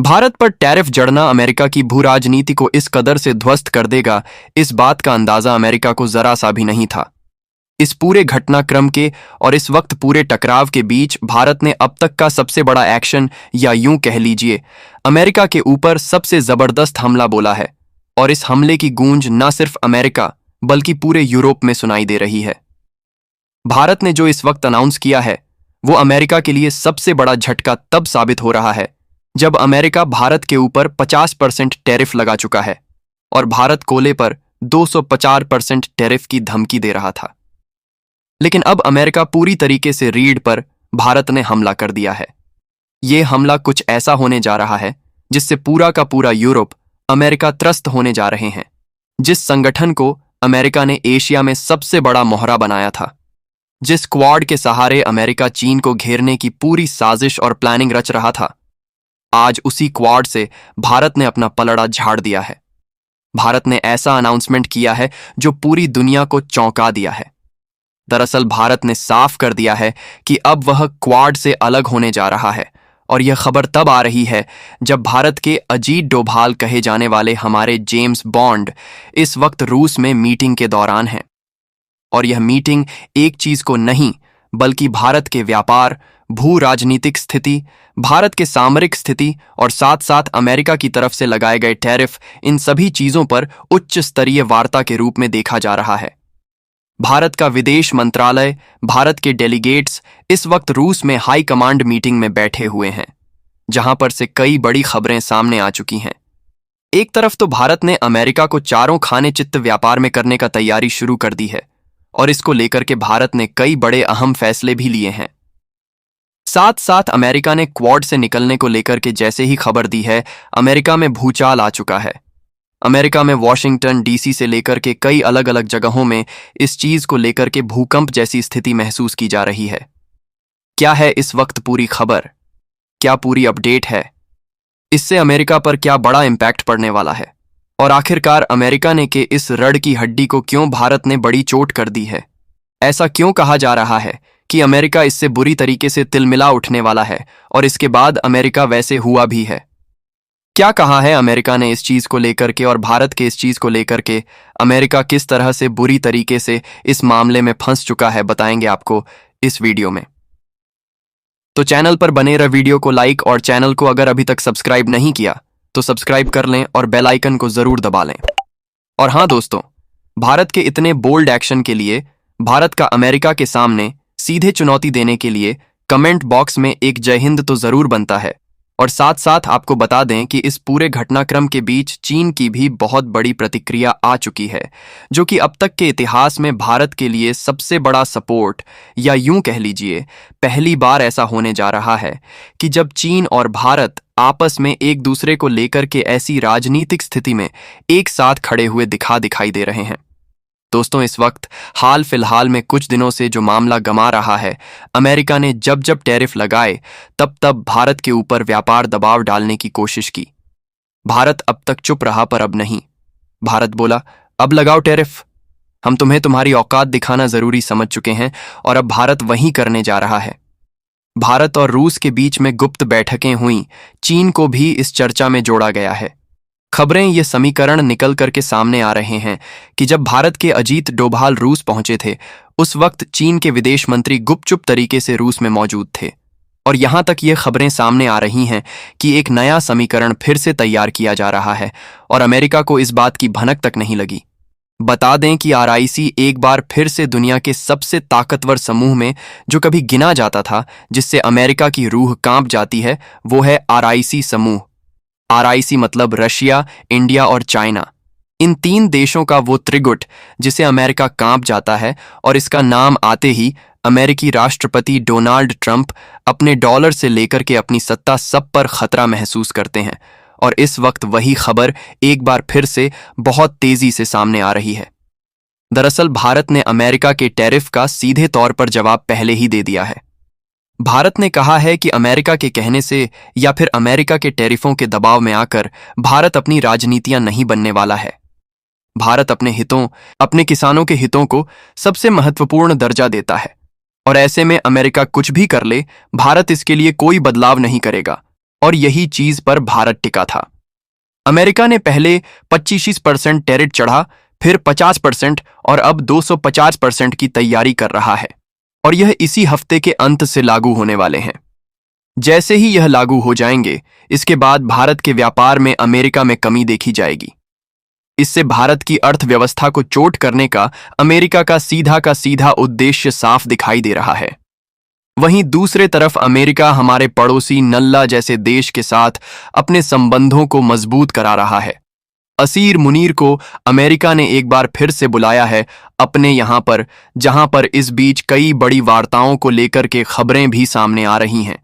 भारत पर tariff जड़ना America की भू राजनीति को इस कदर से ध्वस्त कर देगा, इस बात का अंदाजा अमेरिका को जरा सा भी नहीं था। इस पूरे घटनाक्रम के और इस वक्त पूरे टकराव के बीच भारत ने अब तक का सबसे बड़ा एक्शन, या यूं कह लीजिए अमेरिका के ऊपर सबसे जबरदस्त हमला बोला है। और इस हमले की गूंज न सिर्फ अमेरिका बल्कि पूरे यूरोप में सुनाई दे रही है। भारत ने जो इस वक्त अनाउंस किया है वो अमेरिका के लिए सबसे बड़ा झटका तब साबित हो रहा है जब अमेरिका भारत के ऊपर 50% टैरिफ लगा चुका है और भारत कोयले पर 250% टैरिफ की धमकी दे रहा था। लेकिन अब अमेरिका पूरी तरीके से रीढ़ पर भारत ने हमला कर दिया है। ये हमला कुछ ऐसा होने जा रहा है जिससे पूरा का पूरा यूरोप अमेरिका त्रस्त होने जा रहे हैं। जिस संगठन को अमेरिका ने एशिया में सबसे बड़ा मोहरा बनाया था, जिस क्वाड के सहारे अमेरिका चीन को घेरने की पूरी साजिश और प्लानिंग रच रहा था, आज उसी क्वाड से भारत ने अपना पलड़ा झाड़ दिया है। भारत ने ऐसा अनाउंसमेंट किया है जो पूरी दुनिया को चौंका दिया है। दरअसल भारत ने साफ कर दिया है कि अब वह क्वाड से अलग होने जा रहा है। और यह खबर तब आ रही है जब भारत के अजीत डोभाल कहे जाने वाले हमारे जेम्स बॉन्ड इस वक्त रूस में मीटिंग के दौरान हैं। और यह मीटिंग एक चीज को नहीं बल्कि भारत के व्यापार, भू राजनीतिक स्थिति, भारत के सामरिक स्थिति और साथ साथ अमेरिका की तरफ से लगाए गए टैरिफ, इन सभी चीजों पर उच्च स्तरीय वार्ता के रूप में देखा जा रहा है। भारत का विदेश मंत्रालय, भारत के डेलीगेट्स इस वक्त रूस में हाई कमांड मीटिंग में बैठे हुए हैं, जहां पर से कई बड़ी खबरें सामने आ चुकी हैं। एक तरफ तो भारत ने अमेरिका को चारों खाने चित्त व्यापार में करने का तैयारी शुरू कर दी है और इसको लेकर के भारत ने कई बड़े अहम फैसले भी लिए हैं। साथ साथ अमेरिका ने क्वाड से निकलने को लेकर के जैसे ही खबर दी है, अमेरिका में भूचाल आ चुका है। अमेरिका में वॉशिंगटन डीसी से लेकर के कई अलग अलग जगहों में इस चीज को लेकर के भूकंप जैसी स्थिति महसूस की जा रही है। क्या है इस वक्त पूरी खबर, क्या पूरी अपडेट है, इससे अमेरिका पर क्या बड़ा इंपैक्ट पड़ने वाला है, और आखिरकार अमेरिका ने के इस रीढ़ की हड्डी को क्यों भारत ने बड़ी चोट कर दी है। ऐसा क्यों कहा जा रहा है कि अमेरिका इससे बुरी तरीके से तिलमिला उठने वाला है और इसके बाद अमेरिका वैसे हुआ भी है। क्या कहा है अमेरिका ने इस चीज को लेकर के और भारत के इस चीज को लेकर के अमेरिका किस तरह से बुरी तरीके से इस मामले में फंस चुका है, बताएंगे आपको इस वीडियो में। तो चैनल पर बने रह, वीडियो को लाइक और चैनल को अगर अभी तक सब्सक्राइब नहीं किया तो सब्सक्राइब कर लें और बेल आइकन को जरूर दबा लें। और हाँ दोस्तों, भारत के इतने बोल्ड एक्शन के लिए भारत का अमेरिका के सामने सीधे चुनौती देने के लिए कमेंट बॉक्स में एक जय हिंद तो जरूर बनता है। और साथ साथ आपको बता दें कि इस पूरे घटनाक्रम के बीच चीन की भी बहुत बड़ी प्रतिक्रिया आ चुकी है, जो कि अब तक के इतिहास में भारत के लिए सबसे बड़ा सपोर्ट, या यूं कह लीजिए पहली बार ऐसा होने जा रहा है कि जब चीन और भारत आपस में एक दूसरे को लेकर के ऐसी राजनीतिक स्थिति में एक साथ खड़े हुए दिखाई दे रहे हैं। दोस्तों, इस वक्त हाल फिलहाल में कुछ दिनों से जो मामला गमा रहा है, अमेरिका ने जब जब टैरिफ लगाए तब तब भारत के ऊपर व्यापार दबाव डालने की कोशिश की। भारत अब तक चुप रहा, पर अब नहीं। भारत बोला, अब लगाओ टैरिफ, हम तुम्हें तुम्हारी औकात दिखाना जरूरी समझ चुके हैं। और अब भारत वही करने जा रहा है। भारत और रूस के बीच में गुप्त बैठकें हुई, चीन को भी इस चर्चा में जोड़ा गया है। खबरें, ये समीकरण निकल करके सामने आ रहे हैं कि जब भारत के अजीत डोभाल रूस पहुंचे थे, उस वक्त चीन के विदेश मंत्री गुपचुप तरीके से रूस में मौजूद थे। और यहां तक ये खबरें सामने आ रही हैं कि एक नया समीकरण फिर से तैयार किया जा रहा है और अमेरिका को इस बात की भनक तक नहीं लगी। बता दें कि RIC एक बार फिर से दुनिया के सबसे ताकतवर समूह में जो कभी गिना जाता था, जिससे अमेरिका की रूह कांप जाती है, वो है RIC समूह। RIC मतलब रशिया, इंडिया और चाइना। इन तीन देशों का वो त्रिगुट जिसे अमेरिका कांप जाता है, और इसका नाम आते ही अमेरिकी राष्ट्रपति डोनाल्ड ट्रंप अपने डॉलर से लेकर के अपनी सत्ता सब पर खतरा महसूस करते हैं। और इस वक्त वही खबर एक बार फिर से बहुत तेजी से सामने आ रही है। दरअसल भारत ने अमेरिका के टैरिफ का सीधे तौर पर जवाब पहले ही दे दिया है। भारत ने कहा है कि अमेरिका के कहने से या फिर अमेरिका के टैरिफों के दबाव में आकर भारत अपनी राजनीतियां नहीं बनने वाला है। भारत अपने हितों, अपने किसानों के हितों को सबसे महत्वपूर्ण दर्जा देता है और ऐसे में अमेरिका कुछ भी कर ले, भारत इसके लिए कोई बदलाव नहीं करेगा। और यही चीज पर भारत टिका था। अमेरिका ने पहले 25% टैरिफ चढ़ा, फिर 50% और अब 250% की तैयारी कर रहा है, और यह इसी हफ्ते के अंत से लागू होने वाले हैं। जैसे ही यह लागू हो जाएंगे, इसके बाद भारत के व्यापार में अमेरिका में कमी देखी जाएगी। इससे भारत की अर्थव्यवस्था को चोट करने का अमेरिका का सीधा उद्देश्य साफ दिखाई दे रहा है। वहीं दूसरे तरफ अमेरिका हमारे पड़ोसी नल्ला जैसे देश के साथ अपने संबंधों को मजबूत करा रहा है। असीर मुनीर को अमेरिका ने एक बार फिर से बुलाया है अपने यहां पर, जहां पर इस बीच कई बड़ी वार्ताओं को लेकर के खबरें भी सामने आ रही हैं।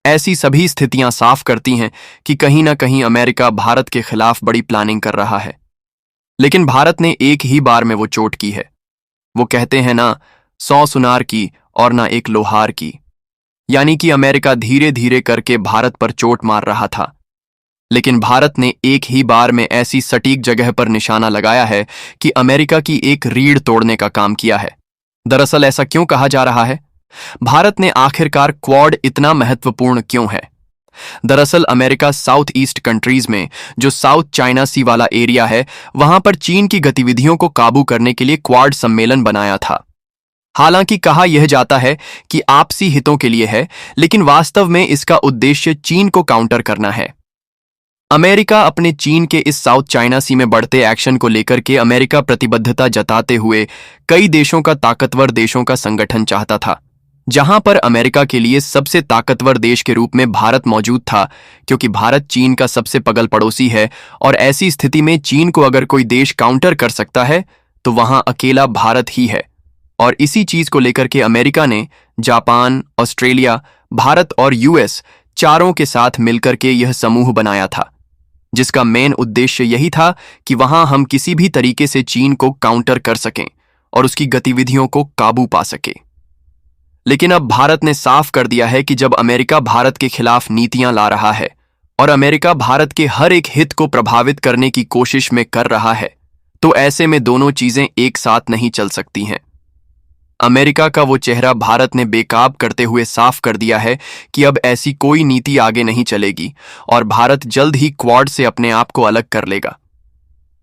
ऐसी सभी स्थितियां साफ करती हैं कि कहीं ना कहीं अमेरिका भारत के खिलाफ बड़ी प्लानिंग कर रहा है। लेकिन भारत ने एक ही बार में वो चोट की है। वो कहते हैं ना, 100 सुनार की और ना एक लोहार की। यानी कि अमेरिका धीरे धीरे करके भारत पर चोट मार रहा था, लेकिन भारत ने एक ही बार में ऐसी सटीक जगह पर निशाना लगाया है कि अमेरिका की एक रीढ़ तोड़ने का काम किया है। दरअसल ऐसा क्यों कहा जा रहा है? भारत ने आखिरकार क्वाड इतना महत्वपूर्ण क्यों है? दरअसल अमेरिका साउथ ईस्ट कंट्रीज में, जो साउथ चाइना सी वाला एरिया है, वहां पर चीन की गतिविधियों को काबू करने के लिए क्वाड सम्मेलन बनाया था। हालांकि कहा यह जाता है कि आपसी हितों के लिए है, लेकिन वास्तव में इसका उद्देश्य चीन को काउंटर करना है। अमेरिका अपने चीन के इस साउथ चाइना सी में बढ़ते एक्शन को लेकर के अमेरिका प्रतिबद्धता जताते हुए कई देशों का ताकतवर देशों का संगठन चाहता था, जहां पर अमेरिका के लिए सबसे ताकतवर देश के रूप में भारत मौजूद था, क्योंकि भारत चीन का सबसे पगल पड़ोसी है। और ऐसी स्थिति में चीन को अगर कोई देश काउंटर कर सकता है तो वहां अकेला भारत ही है। और इसी चीज को लेकर के अमेरिका ने जापान, ऑस्ट्रेलिया, भारत और यूएस चारों के साथ मिलकर के यह समूह बनाया था, जिसका मेन उद्देश्य यही था कि वहां हम किसी भी तरीके से चीन को काउंटर कर सकें और उसकी गतिविधियों को काबू पा सके। लेकिन अब भारत ने साफ कर दिया है कि जब अमेरिका भारत के खिलाफ नीतियां ला रहा है और अमेरिका भारत के हर एक हित को प्रभावित करने की कोशिश में कर रहा है, तो ऐसे में दोनों चीजें एक साथ नहीं चल सकती हैं। अमेरिका का वो चेहरा भारत ने बेकाब करते हुए साफ कर दिया है कि अब ऐसी कोई नीति आगे नहीं चलेगी और भारत जल्द ही क्वाड से अपने आप को अलग कर लेगा।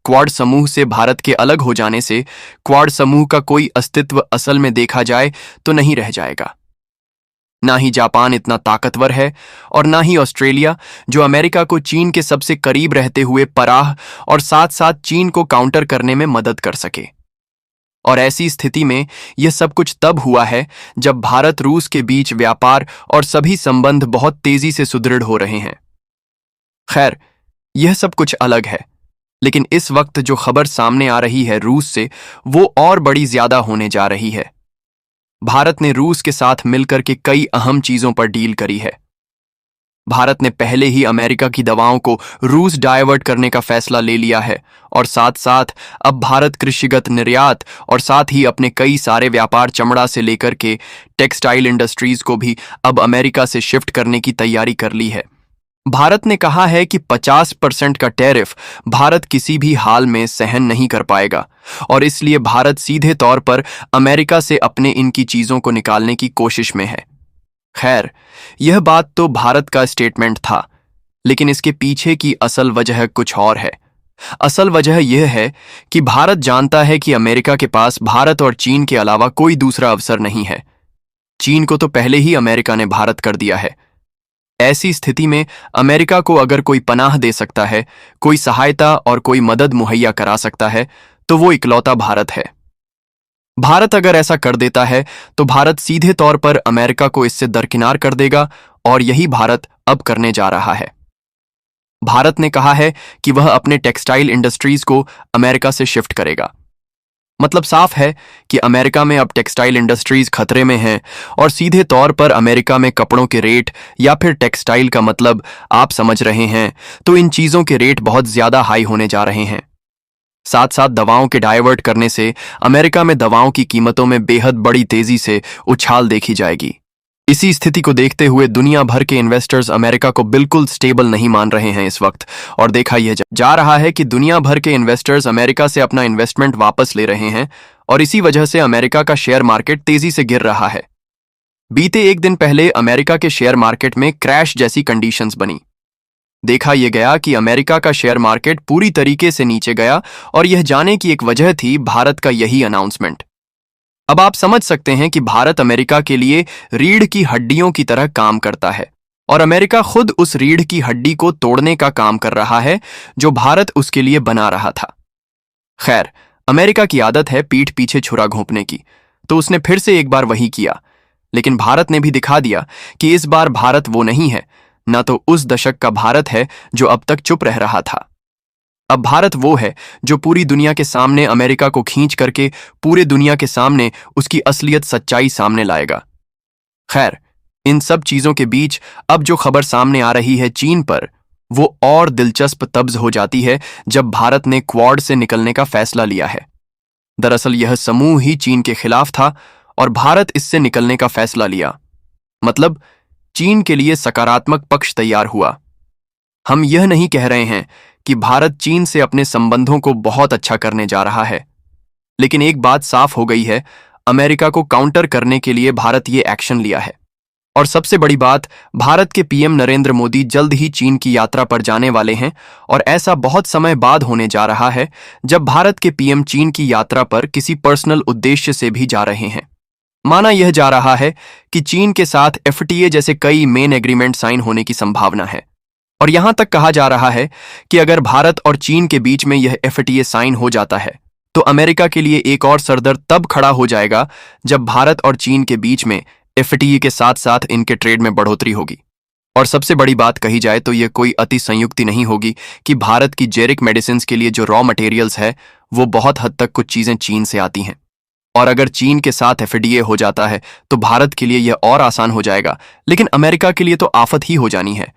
क्वाड समूह से भारत के अलग हो जाने से क्वाड समूह का कोई अस्तित्व असल में देखा जाए तो नहीं रह जाएगा। ना ही जापान इतना ताकतवर है और ना ही ऑस्ट्रेलिया, जो अमेरिका को चीन के सबसे करीब रहते हुए पराह और साथ साथ चीन को काउंटर करने में मदद कर सके। और ऐसी स्थिति में यह सब कुछ तब हुआ है जब भारत रूस के बीच व्यापार और सभी संबंध बहुत तेजी से सुदृढ़ हो रहे हैं। खैर, यह सब कुछ अलग है, लेकिन इस वक्त जो खबर सामने आ रही है रूस से, वो और बड़ी ज्यादा होने जा रही है। भारत ने रूस के साथ मिलकर के कई अहम चीजों पर डील करी है। भारत ने पहले ही अमेरिका की दवाओं को रूस डायवर्ट करने का फैसला ले लिया है और साथ साथ अब भारत कृषिगत निर्यात और साथ ही अपने कई सारे व्यापार, चमड़ा से लेकर के टेक्सटाइल इंडस्ट्रीज को भी अब अमेरिका से शिफ्ट करने की तैयारी कर ली है। भारत ने कहा है कि 50% का टैरिफ भारत किसी भी हाल में सहन नहीं कर पाएगा और इसलिए भारत सीधे तौर पर अमेरिका से अपने इनकी चीजों को निकालने की कोशिश में है। खैर, यह बात तो भारत का स्टेटमेंट था, लेकिन इसके पीछे की असल वजह कुछ और है। असल वजह यह है कि भारत जानता है कि अमेरिका के पास भारत और चीन के अलावा कोई दूसरा अवसर नहीं है। चीन को तो पहले ही अमेरिका ने भारत कर दिया है। ऐसी स्थिति में अमेरिका को अगर कोई पनाह दे सकता है, कोई सहायता और कोई मदद मुहैया करा सकता है, तो वो इकलौता भारत है। भारत अगर ऐसा कर देता है तो भारत सीधे तौर पर अमेरिका को इससे दरकिनार कर देगा और यही भारत अब करने जा रहा है। भारत ने कहा है कि वह अपने टेक्सटाइल इंडस्ट्रीज को अमेरिका से शिफ्ट करेगा। मतलब साफ है कि अमेरिका में अब टेक्सटाइल इंडस्ट्रीज खतरे में हैं और सीधे तौर पर अमेरिका में कपड़ों के रेट या फिर टेक्सटाइल का मतलब आप समझ रहे हैं, तो इन चीजों के रेट बहुत ज्यादा हाई होने जा रहे हैं। साथ साथ दवाओं के डाइवर्ट करने से अमेरिका में दवाओं की कीमतों में बेहद बड़ी तेजी से उछाल देखी जाएगी। इसी स्थिति को देखते हुए दुनिया भर के इन्वेस्टर्स अमेरिका को बिल्कुल स्टेबल नहीं मान रहे हैं इस वक्त, और देखा यह जा रहा है कि दुनिया भर के इन्वेस्टर्स अमेरिका से अपना इन्वेस्टमेंट वापस ले रहे हैं और इसी वजह से अमेरिका का शेयर मार्केट तेजी से गिर रहा है। बीते एक दिन पहले अमेरिका के शेयर मार्केट में क्रैश जैसी कंडीशंस बनी। देखा यह गया कि अमेरिका का शेयर मार्केट पूरी तरीके से नीचे गया और यह जाने की एक वजह थी भारत का यही अनाउंसमेंट। अब आप समझ सकते हैं कि भारत अमेरिका के लिए रीढ़ की हड्डियों की तरह काम करता है और अमेरिका खुद उस रीढ़ की हड्डी को तोड़ने का काम कर रहा है जो भारत उसके लिए बना रहा था। खैर, अमेरिका की आदत है पीठ पीछे छुरा घोंपने की, तो उसने फिर से एक बार वही किया। लेकिन भारत ने भी दिखा दिया कि इस बार भारत वो नहीं है, न तो उस दशक का भारत है जो अब तक चुप रह रहा था। अब भारत वो है जो पूरी दुनिया के सामने अमेरिका को खींच करके पूरे दुनिया के सामने उसकी असलियत सच्चाई सामने लाएगा। खैर, इन सब चीजों के बीच अब जो खबर सामने आ रही है चीन पर, वो और दिलचस्प तब्ज हो जाती है जब भारत ने क्वाड से निकलने का फैसला लिया है। दरअसल यह समूह ही चीन के खिलाफ था और भारत इससे निकलने का फैसला लिया। मतलब चीन के लिए सकारात्मक पक्ष तैयार हुआ। हम यह नहीं कह रहे हैं कि भारत चीन से अपने संबंधों को बहुत अच्छा करने जा रहा है, लेकिन एक बात साफ हो गई है, अमेरिका को काउंटर करने के लिए भारत ये एक्शन लिया है। और सबसे बड़ी बात, भारत के पीएम नरेंद्र मोदी जल्द ही चीन की यात्रा पर जाने वाले हैं और ऐसा बहुत समय बाद होने जा रहा है जब भारत के पीएम चीन की यात्रा पर किसी पर्सनल उद्देश्य से भी जा रहे हैं। माना यह जा रहा है कि चीन के साथ एफटीए जैसे कई मेन एग्रीमेंट साइन होने की संभावना है और यहां तक कहा जा रहा है कि अगर भारत और चीन के बीच में यह एफटीए साइन हो जाता है तो अमेरिका के लिए एक और सरदर्द तब खड़ा हो जाएगा जब भारत और चीन के बीच में एफटीए के साथ साथ इनके ट्रेड में बढ़ोतरी होगी। और सबसे बड़ी बात कही जाए तो यह कोई अति संयुक्ति नहीं होगी कि भारत की जेरिक मेडिसिन के लिए जो रॉ मटेरियल्स है वो बहुत हद तक कुछ चीजें चीन से आती हैं। और अगर चीन के साथ एफडीए हो जाता है तो भारत के लिए यह और आसान हो जाएगा, लेकिन अमेरिका के लिए तो आफत ही हो जानी है।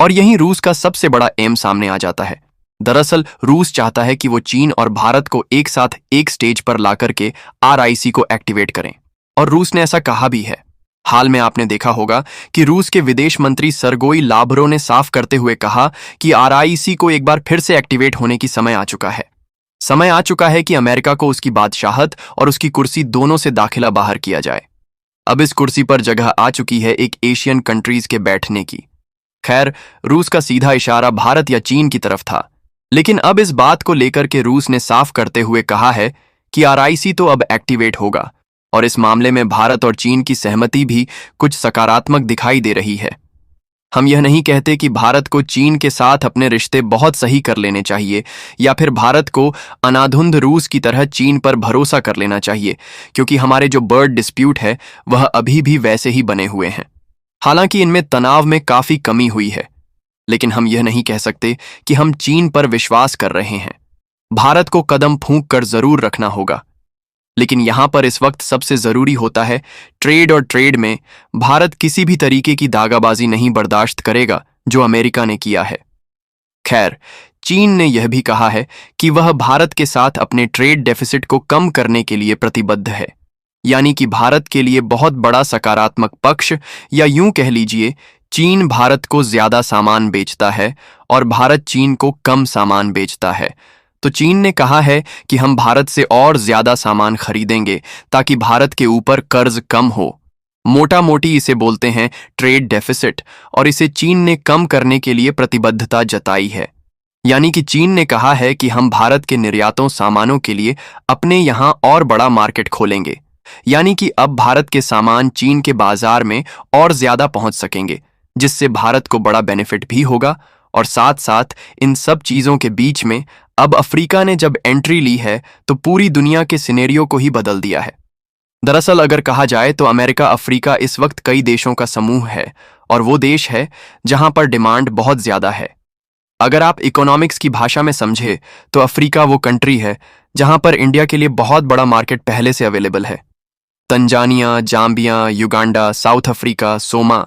और यहीं रूस का सबसे बड़ा एम सामने आ जाता है। दरअसल रूस चाहता है कि वो चीन और भारत को एक साथ एक स्टेज पर लाकर के आरआईसी को एक्टिवेट करें, और रूस ने ऐसा कहा भी है। हाल में आपने देखा होगा कि रूस के विदेश मंत्री सरगोई लावरोव ने साफ करते हुए कहा कि आरआईसी को एक बार फिर से एक्टिवेट होने की समय आ चुका है। समय आ चुका है कि अमेरिका को उसकी बादशाहत और उसकी कुर्सी दोनों से दाखिला बाहर किया जाए। अब इस कुर्सी पर जगह आ चुकी है एक एशियन कंट्रीज के बैठने की। खैर, रूस का सीधा इशारा भारत या चीन की तरफ था, लेकिन अब इस बात को लेकर के रूस ने साफ करते हुए कहा है कि आरआईसी तो अब एक्टिवेट होगा, और इस मामले में भारत और चीन की सहमति भी कुछ सकारात्मक दिखाई दे रही है। हम यह नहीं कहते कि भारत को चीन के साथ अपने रिश्ते बहुत सही कर लेने चाहिए या फिर भारत को अनाधुंध रूस की तरह चीन पर भरोसा कर लेना चाहिए, क्योंकि हमारे जो बर्ड डिस्प्यूट है वह अभी भी वैसे ही बने हुए हैं। हालांकि इनमें तनाव में काफी कमी हुई है, लेकिन हम यह नहीं कह सकते कि हम चीन पर विश्वास कर रहे हैं। भारत को कदम फूंक कर जरूर रखना होगा, लेकिन यहां पर इस वक्त सबसे जरूरी होता है ट्रेड, और ट्रेड में भारत किसी भी तरीके की दागाबाजी नहीं बर्दाश्त करेगा जो अमेरिका ने किया है। खैर, चीन ने यह भी कहा है कि वह भारत के साथ अपने ट्रेड डेफिसिट को कम करने के लिए प्रतिबद्ध है, यानी कि भारत के लिए बहुत बड़ा सकारात्मक पक्ष, या यूं कह लीजिए चीन भारत को ज्यादा सामान बेचता है और भारत चीन को कम सामान बेचता है। तो चीन ने कहा है कि हम भारत से और ज्यादा सामान खरीदेंगे ताकि भारत के ऊपर कर्ज कम हो। मोटा मोटी इसे बोलते हैं ट्रेड डेफिसिट, और इसे चीन ने कम करने के लिए प्रतिबद्धता जताई है। यानी कि चीन ने कहा है कि हम भारत के निर्यातों सामानों के लिए अपने यहां और बड़ा मार्केट खोलेंगे, यानी कि अब भारत के सामान चीन के बाजार में और ज्यादा पहुंच सकेंगे, जिससे भारत को बड़ा बेनिफिट भी होगा। और साथ साथ इन सब चीजों के बीच में अब अफ्रीका ने जब एंट्री ली है तो पूरी दुनिया के सिनेरियो को ही बदल दिया है। दरअसल अगर कहा जाए तो अमेरिका अफ्रीका इस वक्त कई देशों का समूह है, और वो देश है जहां पर डिमांड बहुत ज्यादा है। अगर आप इकोनॉमिक्स की भाषा में समझे तो अफ्रीका वो कंट्री है जहां पर इंडिया के लिए बहुत बड़ा मार्केट पहले से अवेलेबल है। Tanzania, Zambia, Uganda, south Africa, Soma,